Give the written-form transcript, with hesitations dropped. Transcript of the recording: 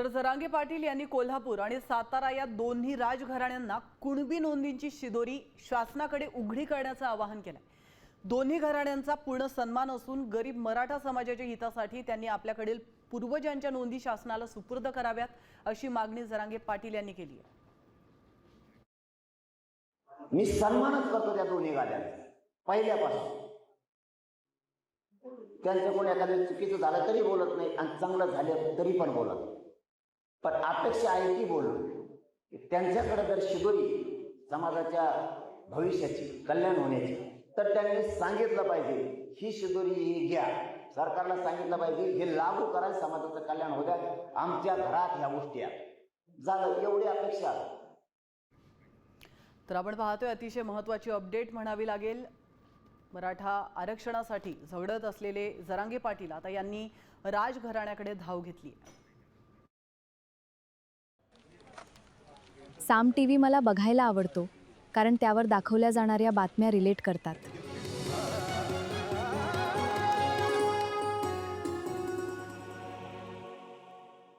तर जरांगे पाटील यांनी कोल्हापूर आणि सातारा या दोन्ही राजघराण्यांना कुणबी नोंदींची शिदोरी शासनाकडे उघडी करण्याचं आवाहन केलं। दोन्ही घराण्यांचा पूर्ण सन्मान असून गरीब मराठा समाजाच्या हितासाठी त्यांनी आपल्याकडील पूर्वजांच्या नोंदी शासनाला सुपूर्द कराव्यात अशी मागणी जरांगे पाटील यांनी केली आहे। मी सन्मानच करतो त्या दोन्ही गाड्यांचा पहिल्यापासून। त्यांचं कोणी एखादं चुकीचं झालं तरी बोलत नाही आणि चांगलं झालं तरी पण बोलत नाही। पण अपेक्षा आहे की बोलू त्यांच्याकडे जर शिदोरी समाजाच्या भविष्याची कल्याण होण्याची तर त्यांनी सांगितलं पाहिजे ही शिदोरी घ्या, सरकारला सांगितलं पाहिजे हे लागू करा, समाजाचं कल्याण होऊ द्या, आमच्या घरात ह्या गोष्टी आहेत झालं एवढी अपेक्षा। तर आपण पाहतोय अतिशय महत्त्वाची अपडेट म्हणावी लागेल। मराठा आरक्षणासाठी झगडत असलेले जरांगे पाटील आता यांनी राजघराण्याकडे धाव घेतली। साम टीव्ही मला बघायला आवडतो कारण त्यावर दाखवल्या जाणाऱ्या बातम्या रिलेट करतात।